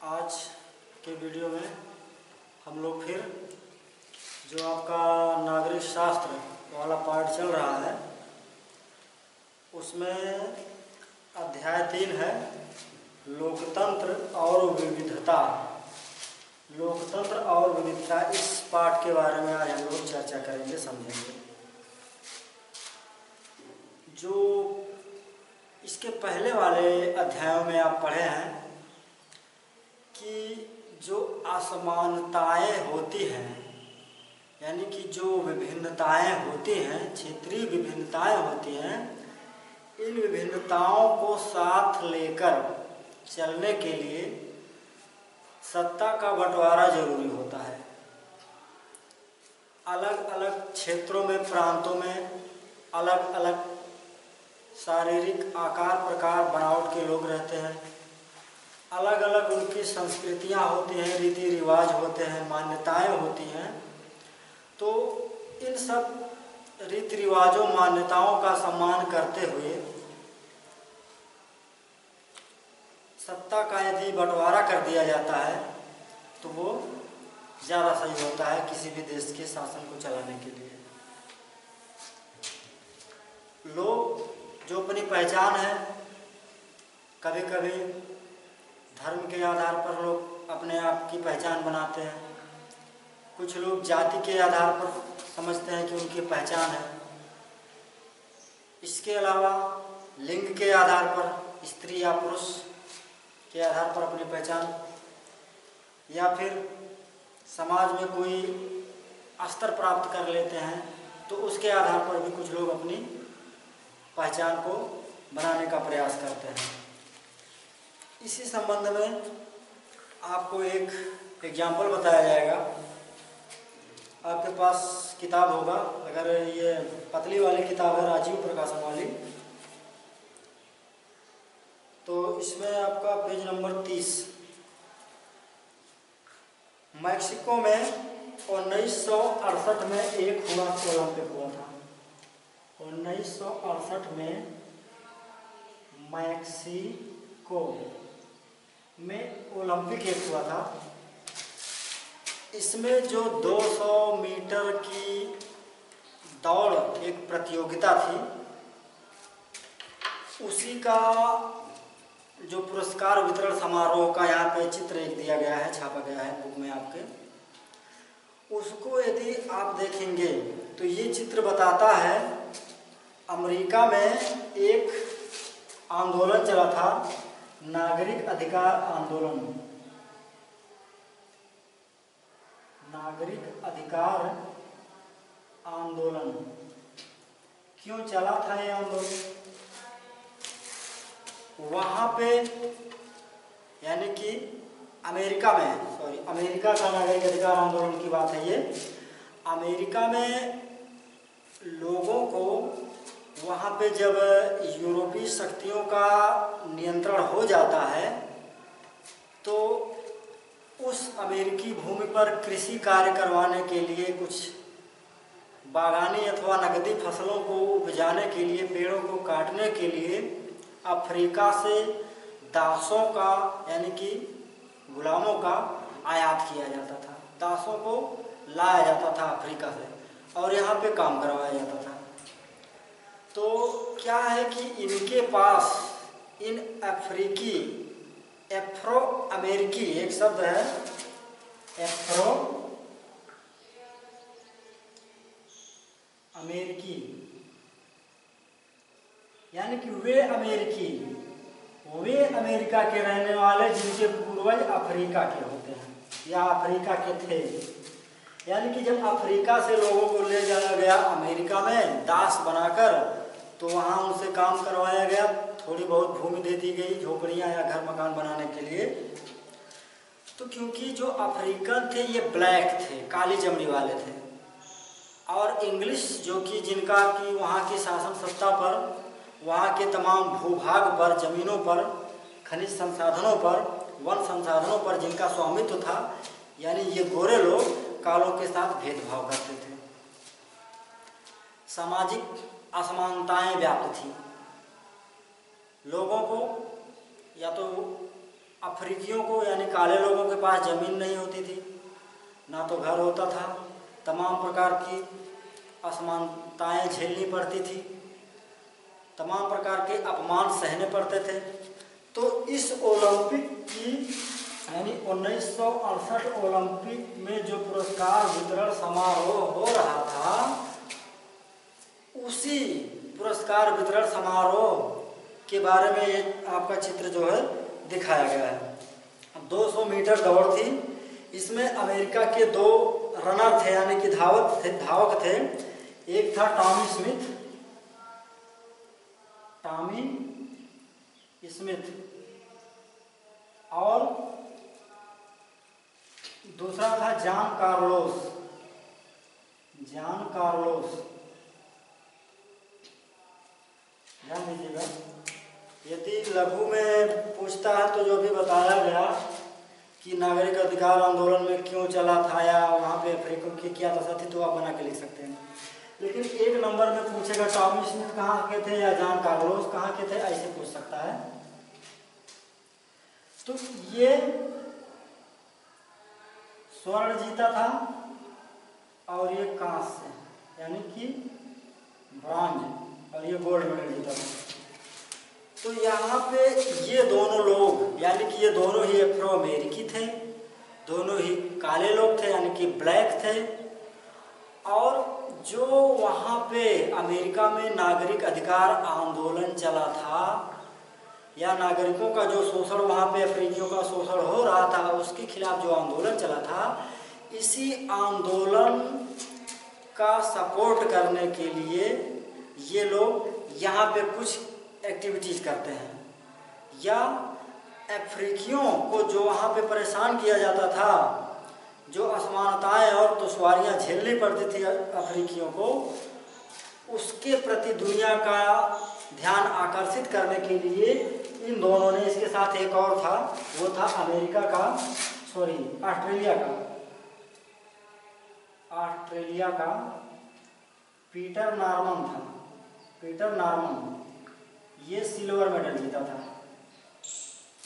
आज के वीडियो में हम लोग फिर जो आपका नागरिक शास्त्र वाला पार्ट चल रहा है उसमें अध्याय 3 है लोकतंत्र और विविधता। लोकतंत्र और विविधता, इस पाठ के बारे में आज हम लोग चर्चा करेंगे, समझेंगे। जो इसके पहले वाले अध्यायों में आप पढ़े हैं कि जो असमानताएं होती हैं, यानी कि जो विभिन्नताएं होती हैं, क्षेत्रीय विभिन्नताएं होती हैं, इन विभिन्नताओं को साथ लेकर चलने के लिए सत्ता का बंटवारा जरूरी होता है। अलग अलग क्षेत्रों में, प्रांतों में अलग अलग शारीरिक आकार प्रकार बनावट के लोग रहते हैं, अलग अलग उनकी संस्कृतियां होती हैं, रीति रिवाज होते हैं, मान्यताएं होती हैं। तो इन सब रीति रिवाजों मान्यताओं का सम्मान करते हुए सत्ता का यदि बंटवारा कर दिया जाता है तो वो ज़्यादा सही होता है किसी भी देश के शासन को चलाने के लिए। लोग जो अपनी पहचान है, कभी कभी धर्म के आधार पर लोग अपने आप की पहचान बनाते हैं, कुछ लोग जाति के आधार पर समझते हैं कि उनकी पहचान है। इसके अलावा लिंग के आधार पर, स्त्री या पुरुष के आधार पर अपनी पहचान, या फिर समाज में कोई स्तर प्राप्त कर लेते हैं तो उसके आधार पर भी कुछ लोग अपनी पहचान को बनाने का प्रयास करते हैं। इसी संबंध में आपको एक एग्जाम्पल बताया जाएगा। आपके पास किताब होगा, अगर ये पतली वाली किताब है राजीव प्रकाशन वाली, तो इसमें आपका पेज नंबर 30। मैक्सिको में 1968 में एक ओलंपिक हुआ था। 1968 में मैक्सिको में ओलंपिक एक हुआ था। इसमें जो 200 मीटर की दौड़ एक प्रतियोगिता थी, उसी का जो पुरस्कार वितरण समारोह का यहाँ पे चित्र एक दिया गया है, छापा गया है बुक में आपके, उसको यदि आप देखेंगे तो ये चित्र बताता है अमेरिका में एक आंदोलन चला था, नागरिक अधिकार आंदोलन। नागरिक अधिकार आंदोलन क्यों चला था ये आंदोलन? वहाँ पे यानी कि अमेरिका का नागरिक अधिकार आंदोलन की बात है ये। अमेरिका में लोगों को वहाँ पे जब यूरोपीय शक्तियों का नियंत्रण हो जाता है तो उस अमेरिकी भूमि पर कृषि कार्य करवाने के लिए, कुछ बागानी अथवा नकदी फसलों को उपजाने के लिए, पेड़ों को काटने के लिए अफ्रीका से दासों का यानी कि गुलामों का आयात किया जाता था। दासों को लाया जाता था अफ्रीका से और यहाँ पे काम करवाया जाता था। तो क्या है कि इनके पास इन एफ्रो अमेरिकी, एक शब्द है एफ्रो अमेरिकी, यानी कि वे अमेरिका के रहने वाले जिनके पूर्वज अफ्रीका के होते हैं या अफ्रीका के थे। यानी कि जब अफ्रीका से लोगों को ले जाया गया अमेरिका में दास बनाकर, तो वहाँ उनसे काम करवाया गया, थोड़ी बहुत भूमि दे दी गई झोपड़ियाँ या घर मकान बनाने के लिए। तो क्योंकि जो अफ्रीकन थे ये ब्लैक थे, काली चमड़ी वाले थे, और इंग्लिश जो कि जिनका कि वहाँ की शासन सत्ता पर, वहाँ के तमाम भूभाग पर, जमीनों पर, खनिज संसाधनों पर, वन संसाधनों पर जिनका स्वामित्व था, यानी ये गोरे लोग कालों के साथ भेदभाव करते थे। सामाजिक असमानताएं व्याप्त थी। लोगों को या तो अफ्रीकियों को यानी काले लोगों के पास ज़मीन नहीं होती थी, ना तो घर होता था, तमाम प्रकार की असमानताएं झेलनी पड़ती थी, तमाम प्रकार के अपमान सहने पड़ते थे। तो इस ओलंपिक की यानी 1968 ओलंपिक में जो पुरस्कार वितरण समारोह हो रहा था, उसी पुरस्कार वितरण समारोह के बारे में ये आपका चित्र जो है दिखाया गया है। 200 मीटर दौड़ थी। इसमें अमेरिका के 2 रनर थे यानी कि धावक थे। एक था टॉमी स्मिथ और दूसरा था जॉन कार्लोस। ध्यान दीजिएगा, यदि लघु में पूछता है तो जो भी बताया गया कि नागरिक अधिकार आंदोलन में क्यों चला था या वहाँ पे अफ्रीका की क्या दशा थी, तो आप बना के लिख सकते हैं। लेकिन 1 नंबर में पूछेगा टॉमी स्मिथ कहाँ के थे या जॉन कार्लोस कहाँ के थे, ऐसे पूछ सकता है। तो ये स्वर्ण जीता था और ये कांस्य यानी कि ब्रॉन्ज, और ये गोल्ड मेडल जीता था। तो यहाँ पे ये दोनों लोग यानी कि ये दोनों ही अफ्रो अमेरिकी थे, दोनों ही काले लोग थे यानी कि ब्लैक थे। और जो वहाँ पे अमेरिका में नागरिक अधिकार आंदोलन चला था या नागरिकों का जो शोषण वहाँ पे अफ्रीकियों का शोषण हो रहा था, उसके खिलाफ जो आंदोलन चला था, इसी आंदोलन का सपोर्ट करने के लिए ये लोग यहाँ पे कुछ एक्टिविटीज़ करते हैं। या अफ्रीकियों को जो वहाँ पे परेशान किया जाता था, जो असमानताएं और दुश्वारियाँ झेलनी पड़ती थी अफ्रीकियों को, उसके प्रति दुनिया का ध्यान आकर्षित करने के लिए इन दोनों ने, इसके साथ एक और था, वो था ऑस्ट्रेलिया का पीटर नॉर्मन ये सिल्वर मेडल जीता था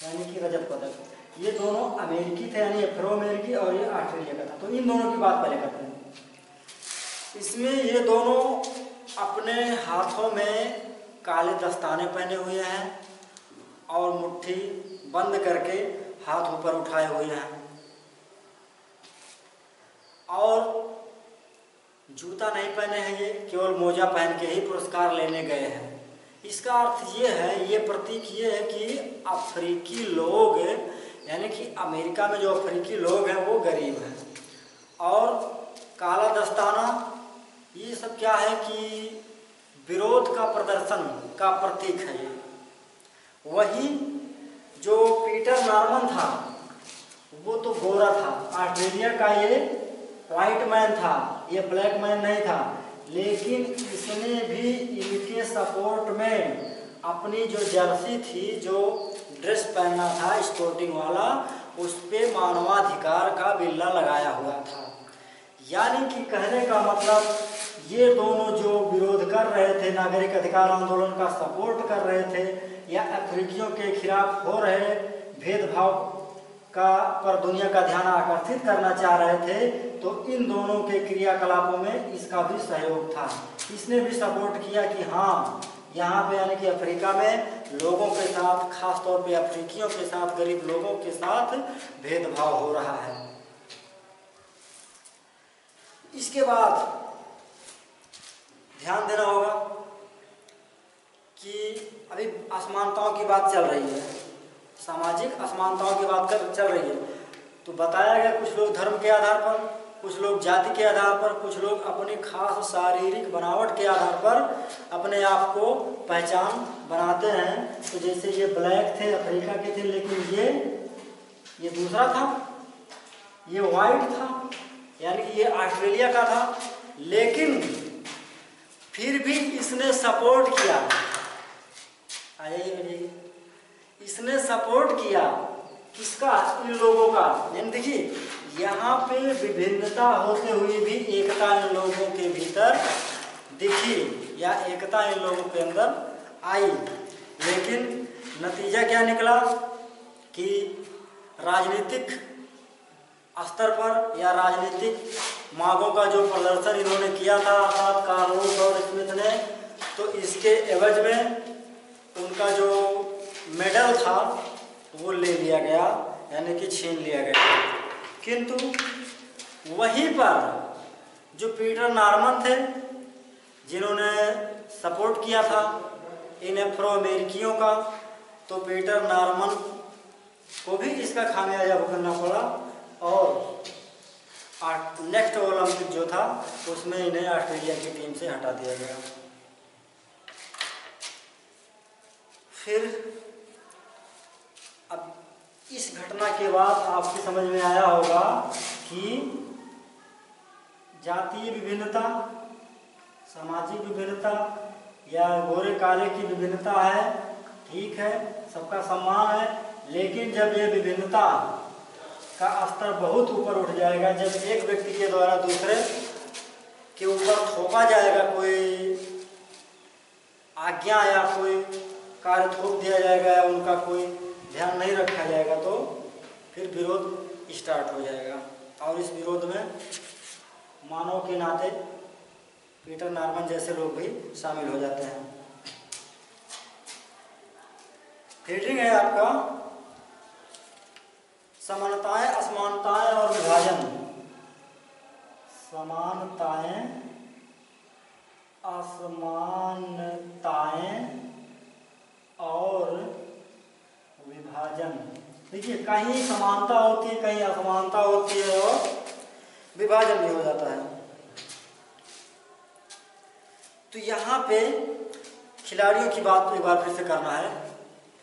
यानी कि रजत पदक। ये दोनों अमेरिकी थे यानी अफ्रो अमेरिकी, और ये ऑस्ट्रेलिया का था। तो इन दोनों की बात पहले करते हैं। इसमें ये दोनों अपने हाथों में काले दस्ताने पहने हुए हैं और मुट्ठी बंद करके हाथ ऊपर उठाए हुए हैं और जूता नहीं पहने हैं, ये केवल मोजा पहन के ही पुरस्कार लेने गए हैं। इसका अर्थ ये है, ये प्रतीक ये है कि अफ्रीकी लोग यानी कि अमेरिका में जो अफ्रीकी लोग हैं वो गरीब हैं। और काला दस्ताना ये सब क्या है कि विरोध का प्रदर्शन का प्रतीक है ये। वही जो पीटर नॉर्मन था वो तो गोरा था, ऑस्ट्रेलिया का ये वाइट मैन था, ये ब्लैक मैन नहीं था। लेकिन इसने भी इनके सपोर्ट में अपनी जो जर्सी थी, जो ड्रेस पहना था स्पोर्टिंग वाला, उस पे मानवाधिकार का बिल्ला लगाया हुआ था। यानी कि कहने का मतलब ये दोनों जो विरोध कर रहे थे, नागरिक अधिकार आंदोलन का सपोर्ट कर रहे थे या अफ्रीकियों के खिलाफ हो रहे भेदभाव का पर दुनिया का ध्यान आकर्षित करना चाह रहे थे, तो इन दोनों के क्रियाकलापों में इसका भी सहयोग था। इसने भी सपोर्ट किया कि हाँ, यहाँ पे यानी कि अफ्रीका में लोगों के साथ, खास तौर पे अफ्रीकियों के साथ, गरीब लोगों के साथ भेदभाव हो रहा है। इसके बाद ध्यान देना होगा कि अभी असमानताओं की बात चल रही है, सामाजिक असमानताओं की बात चल रही है। तो बताया गया कुछ लोग धर्म के आधार पर, कुछ लोग जाति के आधार पर, कुछ लोग अपनी खास शारीरिक बनावट के आधार पर अपने आप को पहचान बनाते हैं। तो जैसे ये ब्लैक थे, अफ्रीका के थे, लेकिन ये दूसरा था, ये वाइट था यानी कि ये ऑस्ट्रेलिया का था। लेकिन फिर भी इसने सपोर्ट किया, इसने सपोर्ट किया किसका? इन लोगों का। यानी देखिए, यहाँ पे विभिन्नता होते हुए भी एकता इन लोगों के भीतर दिखी या एकता इन लोगों के अंदर आई। लेकिन नतीजा क्या निकला? कि राजनीतिक स्तर पर या राजनीतिक मांगों का जो प्रदर्शन इन्होंने किया था अर्थात कार्ल रूट और स्मिथ ने, तो इसके एवज में उनका जो मेडल था वो ले लिया गया, यानी कि छीन लिया गया। किंतु वहीं पर जो पीटर नॉर्मन थे, जिन्होंने सपोर्ट किया था इन अफ्रो अमेरिकियों का, तो पीटर नॉर्मन को भी इसका खामियाजा भुगतना पड़ा और नेक्स्ट ओलंपिक जो था उसमें इन्हें ऑस्ट्रेलिया की टीम से हटा दिया गया। फिर अब इस घटना के बाद आपकी समझ में आया होगा कि जातीय विभिन्नता, सामाजिक विभिन्नता या गोरे काले की विभिन्नता है, ठीक है, सबका सम्मान है, लेकिन जब ये विभिन्नता का स्तर बहुत ऊपर उठ जाएगा, जब एक व्यक्ति के द्वारा दूसरे के ऊपर थोपा जाएगा कोई आज्ञा या कोई कार्य थोप दिया जाएगा या उनका कोई ध्यान नहीं रखा जाएगा, तो फिर विरोध स्टार्ट हो जाएगा। और इस विरोध में मानव के नाते पीटर नॉर्मन जैसे लोग भी शामिल हो जाते हैं। हेडिंग है आपका समानताएं, असमानताएं और विभाजन। समानताएं, असमानताएं और विभाजन। देखिए, कहीं समानता होती है, कहीं असमानता होती है और विभाजन भी हो जाता है। तो यहाँ पे खिलाड़ियों की बात एक बार फिर से करना है।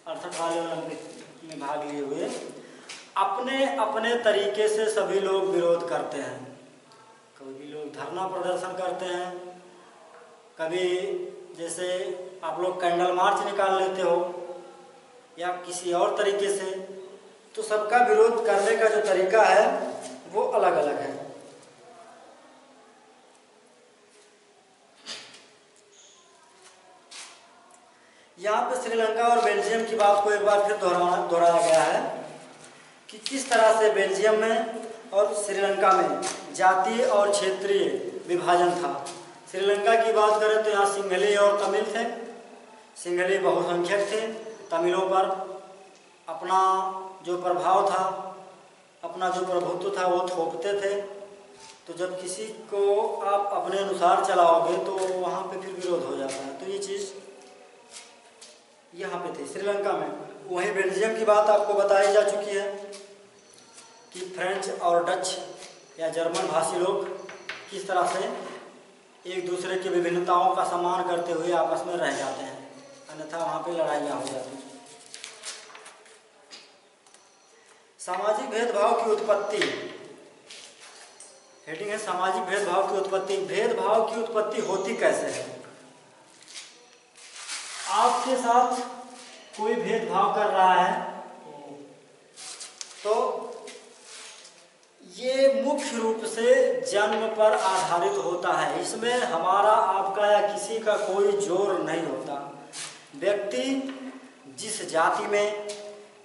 68 वाले ओलंपिक में भाग लिए हुए अपने अपने तरीके से सभी लोग विरोध करते हैं। कभी लोग धरना प्रदर्शन करते हैं, कभी जैसे आप लोग कैंडल मार्च निकाल लेते हो या किसी और तरीके से, तो सबका विरोध करने का जो तरीका है वो अलग अलग है। यहाँ पे श्रीलंका और बेल्जियम की बात को एक बार फिर दोहराया गया है कि किस तरह से बेल्जियम में और श्रीलंका में जातीय और क्षेत्रीय विभाजन था। श्रीलंका की बात करें तो यहाँ सिंहली और तमिल थे। सिंहली बहुसंख्यक थे, तमिलों पर अपना जो प्रभाव था, अपना जो प्रभुत्व था वो थोपते थे। तो जब किसी को आप अपने अनुसार चलाओगे तो वहाँ पे फिर विरोध हो जाता है। तो ये चीज़ यहाँ पे थी श्रीलंका में। वहीं बेल्जियम की बात आपको बताई जा चुकी है कि फ्रेंच और डच या जर्मन भाषी लोग किस तरह से एक दूसरे की विभिन्नताओं का सम्मान करते हुए आपस में रह जाते हैं, अन्यथा वहाँ पे लड़ाइयाँ हो जाती हैं। सामाजिक भेदभाव की उत्पत्ति। हेडिंग है सामाजिक भेदभाव की उत्पत्ति। भेदभाव की उत्पत्ति होती कैसे है? आपके साथ कोई भेदभाव कर रहा है तो ये मुख्य रूप से जन्म पर आधारित होता है। इसमें हमारा, आपका या किसी का कोई जोर नहीं होता। व्यक्ति जिस जाति में,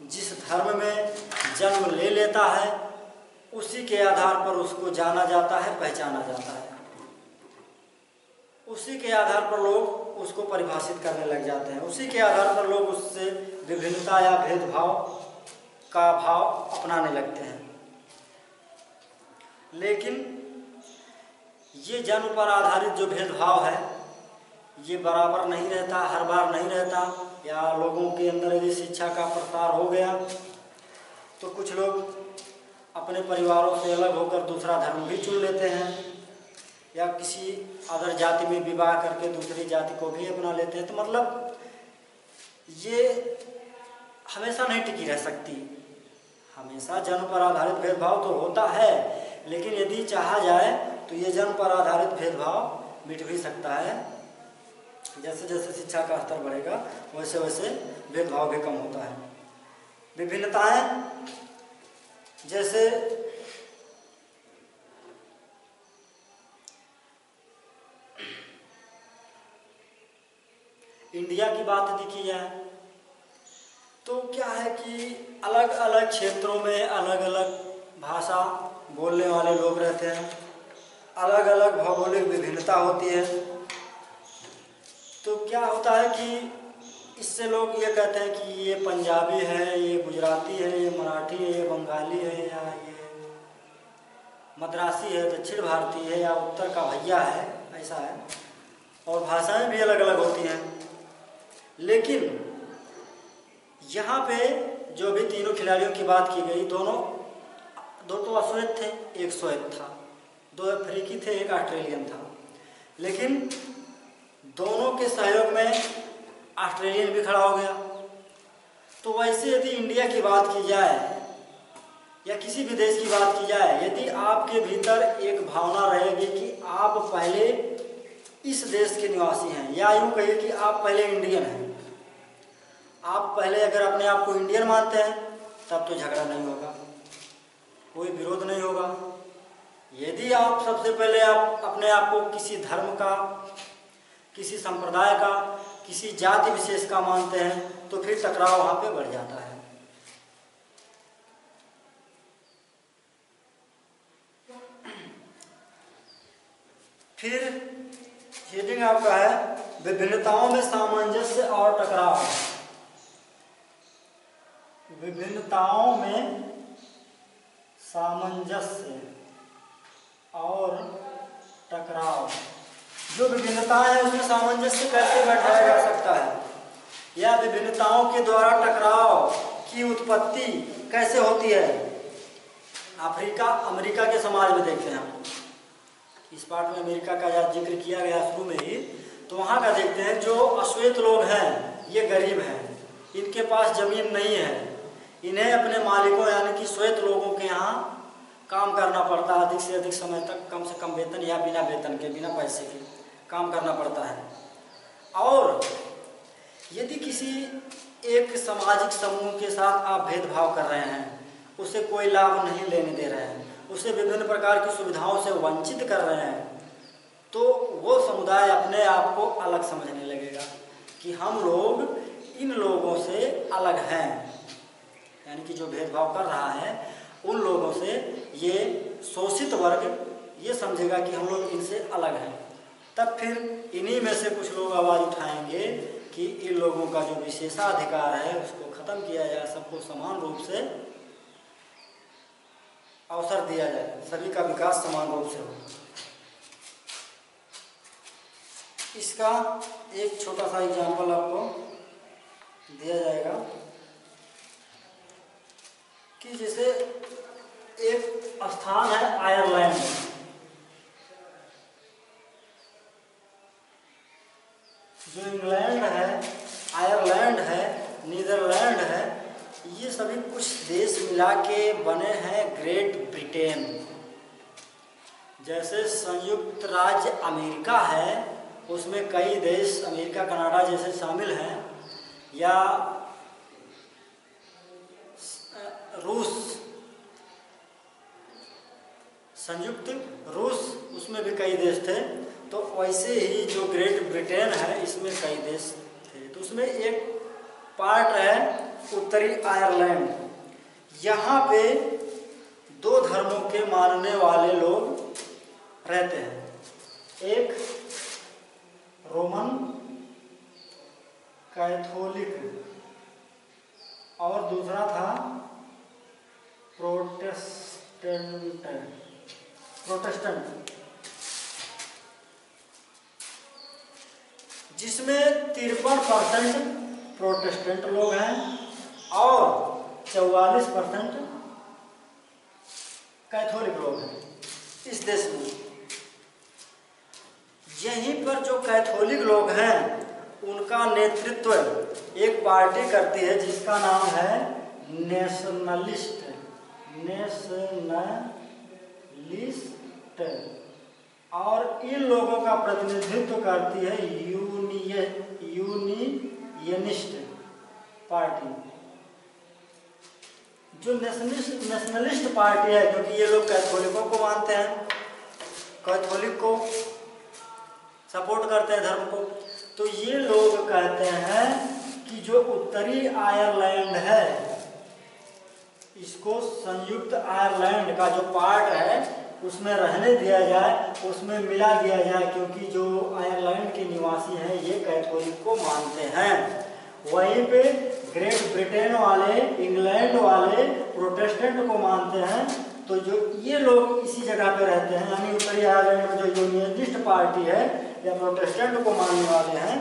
जिस धर्म में जन्म ले लेता है, उसी के आधार पर उसको जाना जाता है, पहचाना जाता है। उसी के आधार पर लोग उसको परिभाषित करने लग जाते हैं। उसी के आधार पर लोग उससे विभिन्नता या भेदभाव का भाव अपनाने लगते हैं। लेकिन ये जन्म पर आधारित जो भेदभाव है ये बराबर नहीं रहता, हर बार नहीं रहता। या लोगों के अंदर यदि शिक्षा का प्रसार हो गया तो कुछ लोग अपने परिवारों से अलग होकर दूसरा धर्म भी चुन लेते हैं, या किसी अदर जाति में विवाह करके दूसरी जाति को भी अपना लेते हैं। तो मतलब ये हमेशा नहीं टिकी रह सकती। हमेशा जन्म पर आधारित भेदभाव तो होता है, लेकिन यदि चाहा जाए तो ये जन्म पर आधारित भेदभाव मिट भी सकता है। जैसे जैसे शिक्षा का स्तर बढ़ेगा वैसे वैसे भेदभाव भी कम होता है। विभिन्नताएं, जैसे इंडिया की बात यदि की जाए तो क्या है कि अलग अलग क्षेत्रों में अलग अलग भाषा बोलने वाले लोग रहते हैं, अलग अलग भौगोलिक विभिन्नता होती है। तो क्या होता है कि इससे लोग ये कहते हैं कि ये पंजाबी है, ये गुजराती है, ये मराठी है, ये बंगाली है, या ये मद्रासी है, दक्षिण भारतीय है, या उत्तर का भैया है, ऐसा है। और भाषाएं भी अलग अलग होती हैं। लेकिन यहाँ पे जो भी तीनों खिलाड़ियों की बात की गई, दो तो अश्वेत थे, एक श्वेत था, 2 अफ्रीकी थे, एक ऑस्ट्रेलियन था। लेकिन दोनों के सहयोग में ऑस्ट्रेलियन भी खड़ा हो गया। तो वैसे यदि इंडिया की बात की जाए या किसी भी देश की बात की जाए, यदि आपके भीतर एक भावना रहेगी कि आप पहले इस देश के निवासी हैं, या यूँ कहिए कि आप पहले इंडियन हैं, आप पहले अगर अपने आप को इंडियन मानते हैं, तब तो झगड़ा नहीं होगा, कोई विरोध नहीं होगा। यदि आप सबसे पहले आप अपने आप को किसी धर्म का, किसी संप्रदाय का, किसी जाति विशेष का मानते हैं, तो फिर टकराव वहाँ पे बढ़ जाता है। फिर हेडिंग आपका है विभिन्नताओं में सामंजस्य और टकराव। विभिन्नताओं में सामंजस्य और टकराव। जो विभिन्नता है उसमें सामंजस्य कैसे बैठाया जा सकता है, या विभिन्नताओं के द्वारा टकराव की उत्पत्ति कैसे होती है। अमेरिका के समाज में देखते हैं हम, इस पार्ट में अमेरिका का जिक्र किया गया शुरू में ही, तो वहाँ का देखते हैं। जो अश्वेत लोग हैं ये गरीब हैं, इनके पास जमीन नहीं है, इन्हें अपने मालिकों यानी कि श्वेत लोगों के यहाँ काम करना पड़ता है, अधिक से अधिक समय तक, कम से कम वेतन या बिना वेतन के, बिना पैसे के काम करना पड़ता है। और यदि किसी एक सामाजिक समूह के साथ आप भेदभाव कर रहे हैं, उसे कोई लाभ नहीं लेने दे रहे हैं, उसे विभिन्न प्रकार की सुविधाओं से वंचित कर रहे हैं, तो वो समुदाय अपने आप को अलग समझने लगेगा कि हम लोग इन लोगों से अलग हैं। यानी कि जो भेदभाव कर रहा है उन लोगों से ये शोषित वर्ग ये समझेगा कि हम लोग इनसे अलग हैं। तब फिर इन्हीं में से कुछ लोग आवाज़ उठाएंगे कि इन लोगों का जो विशेषाधिकार है उसको ख़त्म किया जाए, सबको समान रूप से अवसर दिया जाए, सभी का विकास समान रूप से हो। इसका एक छोटा सा एग्जाम्पल आपको दिया जाएगा कि जैसे एक स्थान है आयरलैंड, जो इंग्लैंड है, आयरलैंड है, नीदरलैंड है, ये सभी कुछ देश मिला के बने हैं ग्रेट ब्रिटेन। जैसे संयुक्त राज्य अमेरिका है, उसमें कई देश अमेरिका कनाडा जैसे शामिल हैं, या रूस, संयुक्त रूस, उसमें भी कई देश थे। तो वैसे ही जो ग्रेट ब्रिटेन है इसमें कई देश थे। तो उसमें एक पार्ट है उत्तरी आयरलैंड, यहाँ पे 2 धर्मों के मानने वाले लोग रहते हैं। एक रोमन कैथोलिक और दूसरा था प्रोटेस्टेंट, जिसमें 53% प्रोटेस्टेंट लोग हैं और 44% कैथोलिक लोग हैं इस देश में। यहीं पर जो कैथोलिक लोग हैं उनका नेतृत्व एक पार्टी करती है जिसका नाम है नेशनलिस्ट, और इन लोगों का प्रतिनिधित्व करती है यूनियनिस्ट पार्टी। जो नेशनलिस्ट पार्टी है, क्योंकि ये लोग कैथोलिकों को मानते हैं, कैथोलिक को सपोर्ट करते हैं धर्म को, तो ये लोग कहते हैं कि जो उत्तरी आयरलैंड है इसको संयुक्त आयरलैंड का जो पार्ट है उसमें रहने दिया जाए, उसमें मिला दिया जाए, क्योंकि जो आयरलैंड के निवासी हैं ये कैथोलिक को मानते हैं। वहीं पे ग्रेट ब्रिटेन वाले, इंग्लैंड वाले प्रोटेस्टेंट को मानते हैं। तो जो ये लोग इसी जगह पे रहते हैं, यानी उत्तरी आयरलैंड में जो यूनियनिस्ट पार्टी है या प्रोटेस्टेंट को मानने वाले हैं,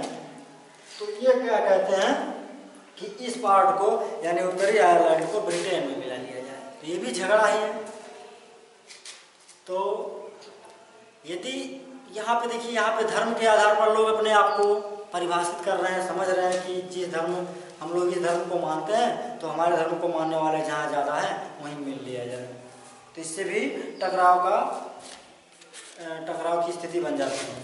तो ये क्या कहते हैं कि इस पार्ट को यानी उत्तरी आयरलैंड को ब्रिटेन में मिला लिया जाए। तो ये भी झगड़ा ही है। तो यदि यहाँ पे देखिए, यहाँ पे धर्म के आधार पर लोग अपने आप को परिभाषित कर रहे हैं, समझ रहे हैं कि जिस धर्म हम लोग इस धर्म को मानते हैं तो हमारे धर्म को मानने वाले जहाँ ज़्यादा है वहीं मिल लिया जाए। तो इससे भी टकराव की स्थिति बन जाती है।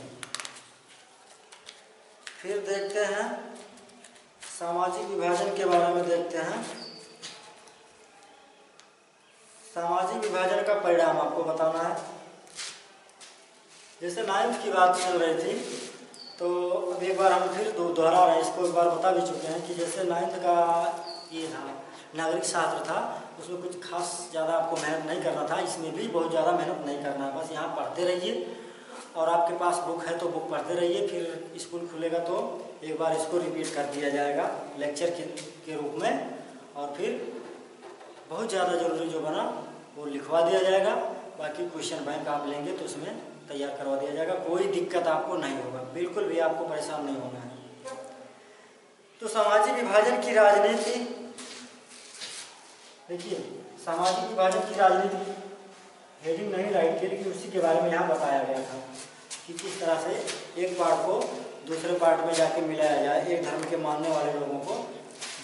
फिर देखते हैं सामाजिक विभाजन के बारे में। देखते हैं सामाजिक विभाजन का परिणाम आपको बताना है। जैसे 9th की बात चल रही थी, तो अब एक बार हम फिर दोहरा रहे हैं, इसको एक बार बता भी चुके हैं कि जैसे 9th का ये था, नागरिक शास्त्र था, उसमें कुछ खास ज़्यादा आपको मेहनत नहीं करना था। इसमें भी बहुत ज़्यादा मेहनत नहीं करना है, बस यहाँ पढ़ते रहिए और आपके पास बुक है तो बुक पढ़ते रहिए। फिर स्कूल खुलेगा तो एक बार इसको रिपीट कर दिया जाएगा लेक्चर के रूप में, और फिर बहुत ज़्यादा जरूरी जो बना वो लिखवा दिया जाएगा। बाकी क्वेश्चन बैंक आप लेंगे तो उसमें तैयार करवा दिया जाएगा। कोई दिक्कत आपको नहीं होगा, बिल्कुल भी आपको परेशान नहीं होना है। तो सामाजिक विभाजन की राजनीति, देखिए सामाजिक विभाजन की राजनीति हेडिंग नहीं राइट की, लेकिन उसी के बारे में यहाँ बताया गया था कि किस तरह से एक पार्ट को दूसरे पार्ट में जाके मिलाया जाए, एक धर्म के मानने वाले लोगों को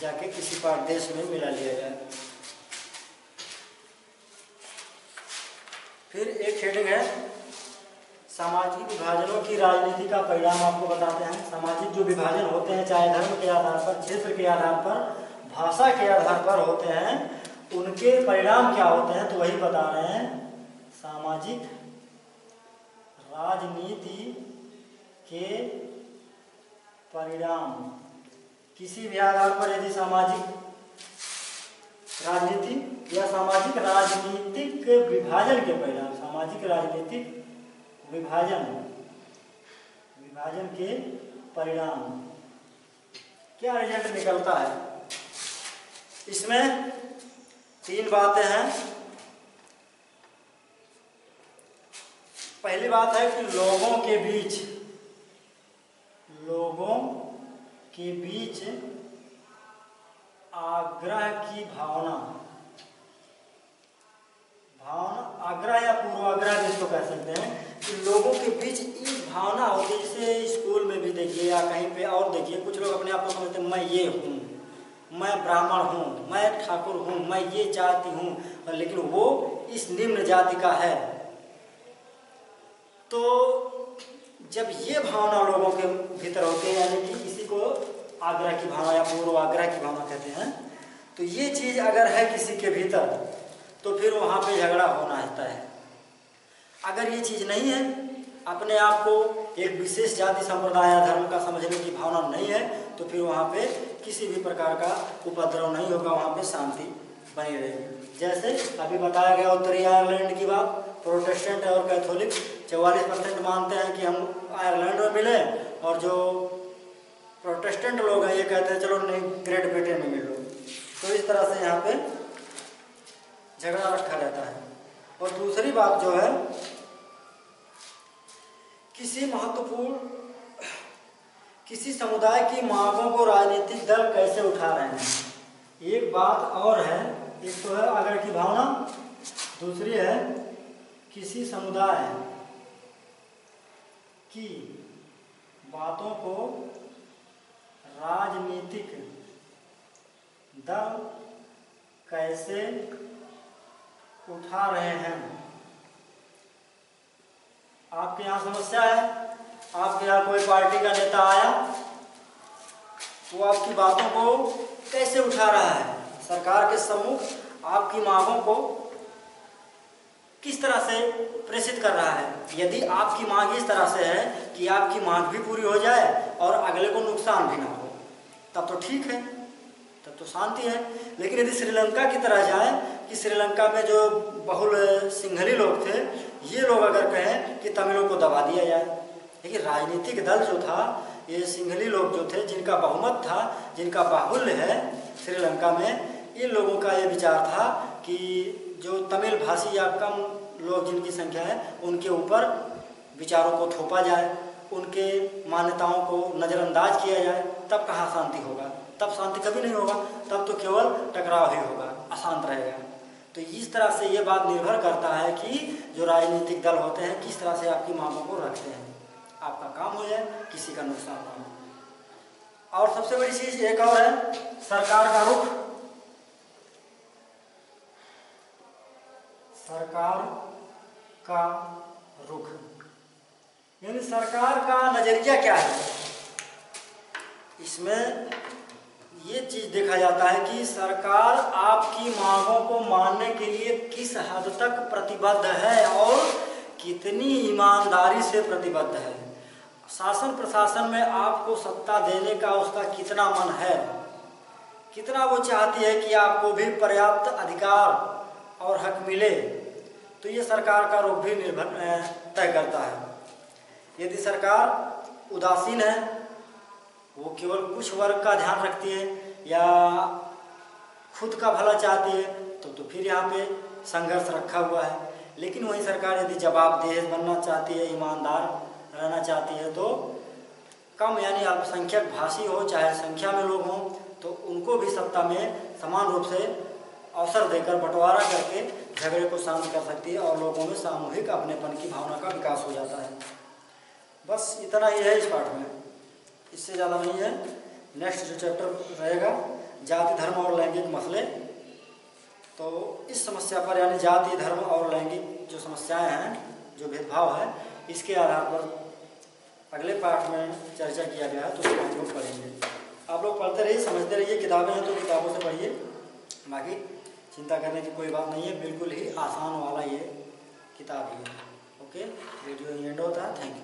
जाके किसी पार्ट देश में मिला लिया जाए। फिर एक हेडिंग है सामाजिक विभाजनों की राजनीति का परिणाम, आपको बताते हैं। सामाजिक जो विभाजन होते हैं, चाहे धर्म के आधार पर, क्षेत्र के आधार पर, भाषा के आधार पर होते हैं, उनके परिणाम क्या होते हैं, तो वही बता रहे हैं। सामाजिक राजनीति के परिणाम, किसी भी आधार पर यदि सामाजिक राजनीति या सामाजिक राजनीतिक विभाजन के परिणाम, सामाजिक राजनीतिक विभाजन के परिणाम क्या रिजल्ट निकलता है, इसमें 3 बातें हैं। पहली बात है कि लोगों के बीच आग्रह की भावना, आग्रह या पूर्वाग्रह जिसको कह सकते हैं, कि लोगों के बीच एक भावना होती है। जैसे स्कूल में भी देखिए या कहीं पे और देखिए, कुछ लोग अपने आप को समझते हैं मैं ये हूँ, मैं ब्राह्मण हूँ, मैं ठाकुर हूँ, मैं ये जाति हूँ, लेकिन वो इस निम्न जाति का है। तो जब ये भावना लोगों के भीतर होती है, यानी कि इसी को आग्रह की भावना या पूर्वाग्रह की भावना कहते हैं, तो ये चीज़ अगर है किसी के भीतर तो फिर वहाँ पे झगड़ा होना होता है। अगर ये चीज़ नहीं है, अपने आप को एक विशेष जाति संप्रदाय या धर्म का समझने की भावना नहीं है, तो फिर वहाँ पे किसी भी प्रकार का उपद्रव नहीं होगा, वहाँ पे शांति बनी रहेगी। जैसे अभी बताया गया उत्तरी आयरलैंड की बात, प्रोटेस्टेंट और कैथोलिक 44% मानते हैं कि हम आयरलैंड में मिले, और जो प्रोटेस्टेंट लोग हैं ये कहते हैं चलो नहीं ग्रेट ब्रिटेन में मिलो। तो इस तरह से यहाँ पे झगड़ा रखा रहता है। और दूसरी बात जो है, किसी समुदाय की मांगों को राजनीतिक दल कैसे उठा रहे हैं। एक बात और है, एक तो है आग्रह की भावना, दूसरी है किसी समुदाय की बातों को राजनीतिक दल कैसे उठा रहे हैं। आपके यहाँ समस्या है, आपके यहाँ कोई पार्टी का नेता आया, वो आपकी बातों को कैसे उठा रहा है, सरकार के सम्मुख आपकी मांगों को किस तरह से प्रेषित कर रहा है। यदि आपकी मांग इस तरह से है कि आपकी मांग भी पूरी हो जाए और अगले को नुकसान भी ना हो, तब तो ठीक है, तब तो शांति है। लेकिन यदि श्रीलंका की तरह जाए कि श्रीलंका में जो बहुल सिंहली लोग थे, ये लोग अगर कहें कि तमिलों को दबा दिया जाए, देखिए राजनीतिक दल जो था, ये सिंहली लोग जो थे, जिनका बहुमत था, जिनका बाहुल्य है श्रीलंका में, इन लोगों का ये विचार था कि जो तमिल भाषी या कम लोग जिनकी संख्या है, उनके ऊपर विचारों को थोपा जाए, उनके मान्यताओं को नज़रअंदाज किया जाए, तब कहाँ शांति होगा। तब शांति कभी नहीं होगा, तब तो केवल टकराव ही होगा, अशांत रहेगा। तो इस तरह से ये बात निर्भर करता है कि जो राजनीतिक दल होते हैं किस तरह से आपकी मांगों को रखते हैं, आपका काम हो जाए, किसी का नुकसान ना हो। और सबसे बड़ी चीज़ एक और है, सरकार का रुख। सरकार का रुख यानी सरकार का नजरिया क्या है, इसमें ये चीज देखा जाता है कि सरकार आपकी मांगों को मानने के लिए किस हद तक प्रतिबद्ध है और कितनी ईमानदारी से प्रतिबद्ध है। शासन प्रशासन में आपको सत्ता देने का उसका कितना मन है, कितना वो चाहती है कि आपको भी पर्याप्त अधिकार और हक मिले, तो ये सरकार का रुख भी निर्भर तय करता है। यदि सरकार उदासीन है, वो केवल कुछ वर्ग का ध्यान रखती है या खुद का भला चाहती है, तो फिर यहाँ पे संघर्ष रखा हुआ है। लेकिन वही सरकार यदि जवाबदेह बनना चाहती है, ईमानदार रहना चाहती है, तो कम यानी अल्पसंख्यक भाषी हो चाहे संख्या में लोग हों, तो उनको भी सत्ता में समान रूप से अवसर देकर बंटवारा करके झगड़े को शांत कर सकती है और लोगों में सामूहिक अपनेपन की भावना का विकास हो जाता है। बस इतना ही है इस पाठ में, इससे ज़्यादा नहीं है। नेक्स्ट जो चैप्टर रहेगा जाति धर्म और लैंगिक मसले, तो इस समस्या पर यानी जाति धर्म और लैंगिक जो समस्याएं हैं, जो भेदभाव है, इसके आधार पर अगले पाठ में चर्चा किया गया है, तो उसको हम लोग पढ़ेंगे। आप लोग पढ़ते रहिए, समझते रहिए, किताबें हैं तो किताबों से पढ़िए, बाकी चिंता करने की कोई बात नहीं है, बिल्कुल ही आसान वाला ये किताब ही है। ओके, वीडियो एंड होता है। Thank you.